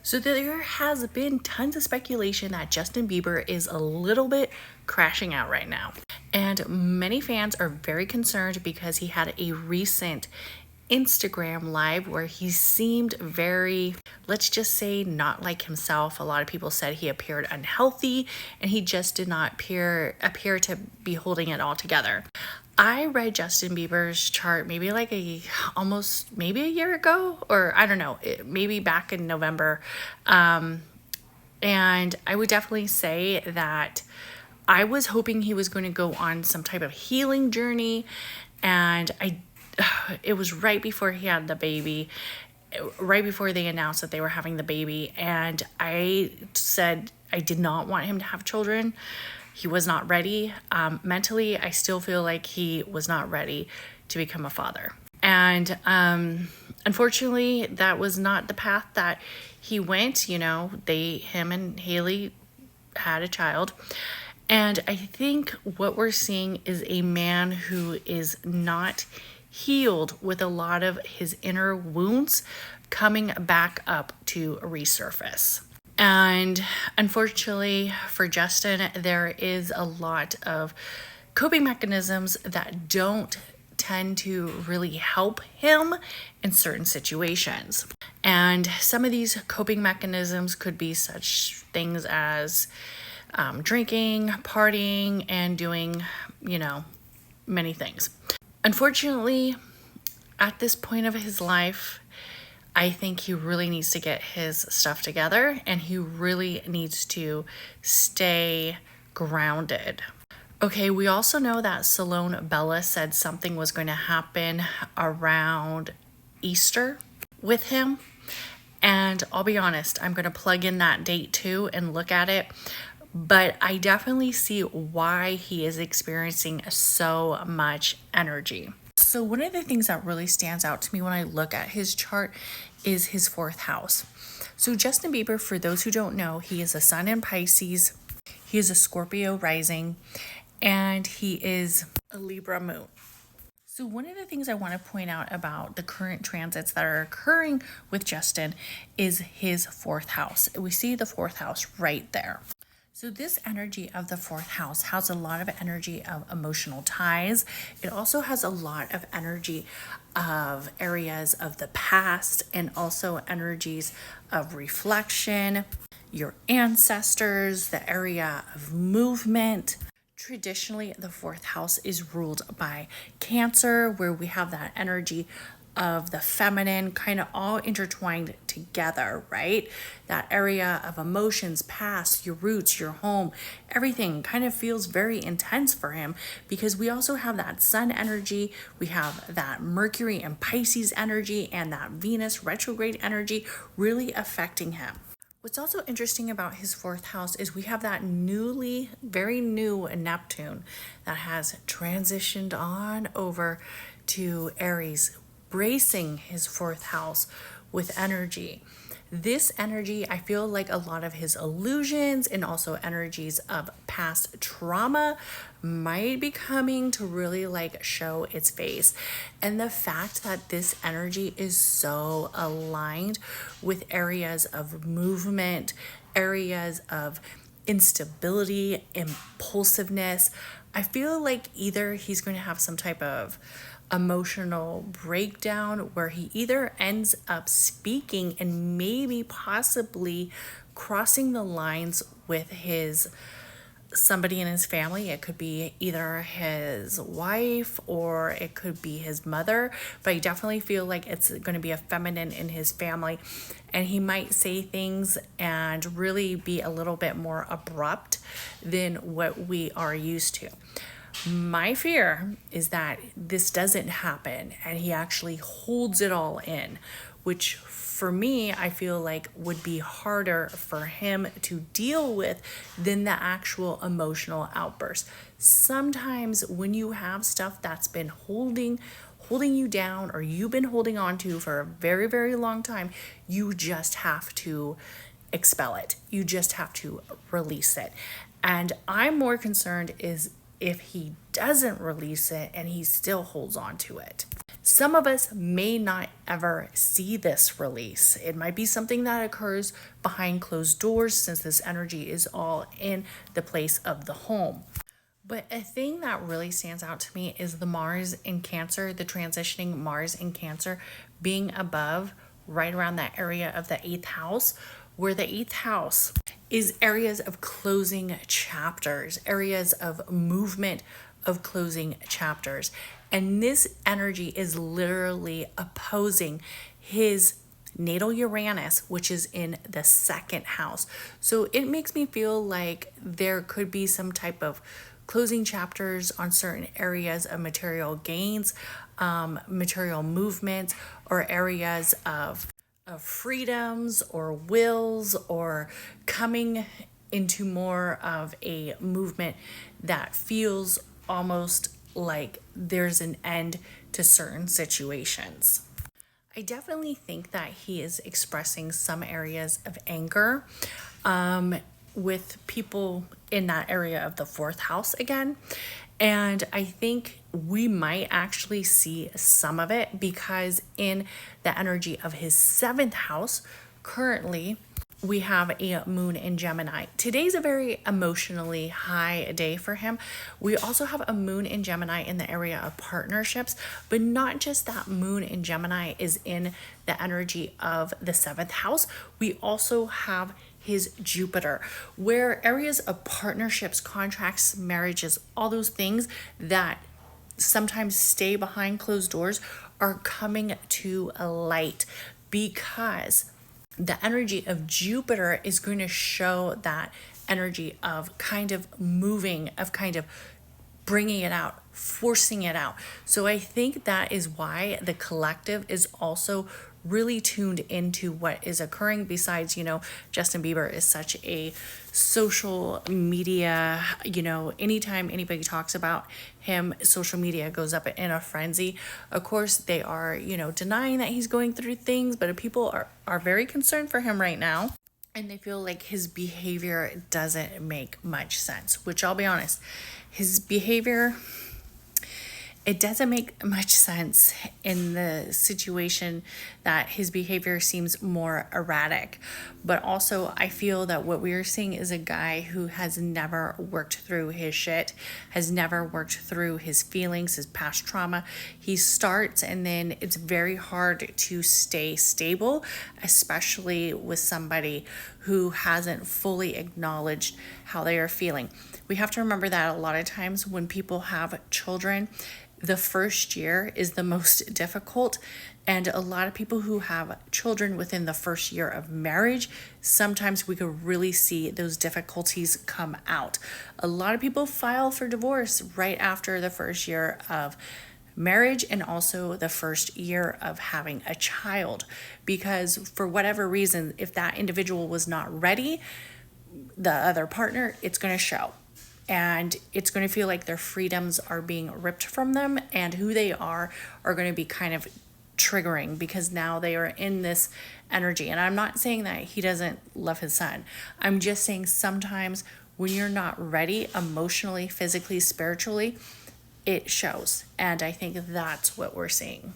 So there has been tons of speculation that Justin Bieber is a little bit crashing out right now. And many fans are very concerned because he had a recent Instagram live where he seemed very, let's just say, not like himself. A lot of people said he appeared unhealthy and he just did not appear to be holding it all together. I read Justin Bieber's chart maybe like maybe a year ago, or I don't know, maybe back in November. And I would definitely say that I was hoping he was going to go on some type of healing journey. And it was right before he had the baby, right before they announced that they were having the baby. And I said I did not want him to have children. He was not ready. Mentally, I still feel like he was not ready to become a father. And unfortunately, that was not the path that he went. You know, him and Haley had a child. And I think what we're seeing is a man who is not healed, with a lot of his inner wounds coming back up to resurface. And unfortunately for Justin, there is a lot of coping mechanisms that don't tend to really help him in certain situations. And some of these coping mechanisms could be such things as drinking, partying, and doing, many things. Unfortunately, at this point of his life, I think he really needs to get his stuff together and he really needs to stay grounded. Okay, we also know that Salone Bella said something was going to happen around Easter with him. And I'll be honest, I'm going to plug in that date too and look at it. But I definitely see why he is experiencing so much energy. So one of the things that really stands out to me when I look at his chart is his fourth house. So Justin Bieber, for those who don't know, he is a sun in Pisces, he is a Scorpio rising, and he is a Libra moon. So one of the things I want to point out about the current transits that are occurring with Justin is his fourth house. We see the fourth house right there. So this energy of the fourth house has a lot of energy of emotional ties. It also has a lot of energy of areas of the past and also energies of reflection, your ancestors, the area of movement. Traditionally, the fourth house is ruled by Cancer, where we have that energy of the feminine kind of all intertwined together, right? That area of emotions, past, your roots, your home, everything kind of feels very intense for him because we also have that sun energy, we have that Mercury and Pisces energy, and that Venus retrograde energy really affecting him. What's also interesting about his fourth house is we have that very new Neptune that has transitioned on over to Aries, bracing his fourth house with energy. This energy, I feel like a lot of his illusions and also energies of past trauma might be coming to really show its face. And the fact that this energy is so aligned with areas of movement, areas of instability, impulsiveness, I feel like either he's going to have some type of emotional breakdown where he either ends up speaking and maybe possibly crossing the lines with somebody in his family. It could be either his wife or it could be his mother, but I definitely feel like it's going to be a feminine in his family, and he might say things and really be a little bit more abrupt than what we are used to. My fear is that this doesn't happen and he actually holds it all in, which for me, I feel like would be harder for him to deal with than the actual emotional outburst. Sometimes when you have stuff that's been holding you down or you've been holding on to for a very, very long time, you just have to expel it. You just have to release it. And I'm more concerned is if he doesn't release it and he still holds on to it. Some of us may not ever see this release. It might be something that occurs behind closed doors since this energy is all in the place of the home. But a thing that really stands out to me is the Mars in Cancer, the transitioning Mars in Cancer being above right around that area of the eighth house, where the eighth house is areas of closing chapters, areas of movement of closing chapters. And this energy is literally opposing his natal Uranus, which is in the second house. So it makes me feel like there could be some type of closing chapters on certain areas of material gains, material movements, or areas of freedoms or wills, or coming into more of a movement that feels almost like there's an end to certain situations. I definitely think that he is expressing some areas of anger with people in that area of the fourth house again. And I think we might actually see some of it because in the energy of his seventh house, currently, we have a moon in Gemini. Today's a very emotionally high day for him. We also have a moon in Gemini in the area of partnerships, but not just that moon in Gemini is in the energy of the seventh house. We also have his Jupiter, where areas of partnerships, contracts, marriages, all those things that sometimes stay behind closed doors are coming to a light because the energy of Jupiter is going to show that energy of kind of moving, of kind of bringing it out, forcing it out. So I think that is why the collective is also really tuned into what is occurring. Besides, Justin Bieber is such a social media, anytime anybody talks about him, social media goes up in a frenzy. Of course, they are, denying that he's going through things, but people are very concerned for him right now. And they feel like his behavior doesn't make much sense, which I'll be honest, his behavior, it doesn't make much sense in the situation that his behavior seems more erratic. But also, I feel that what we're seeing is a guy who has never worked through his shit, has never worked through his feelings, his past trauma. He starts and then it's very hard to stay stable, especially with somebody who hasn't fully acknowledged how they are feeling. We have to remember that a lot of times when people have children, the first year is the most difficult. And a lot of people who have children within the first year of marriage, sometimes we could really see those difficulties come out. A lot of people file for divorce right after the first year of marriage and also the first year of having a child, because for whatever reason, if that individual was not ready, the other partner, it's going to show. And it's going to feel like their freedoms are being ripped from them, and who they are going to be kind of triggering because now they are in this energy. And I'm not saying that he doesn't love his son. I'm just saying sometimes when you're not ready emotionally, physically, spiritually, it shows. And I think that's what we're seeing.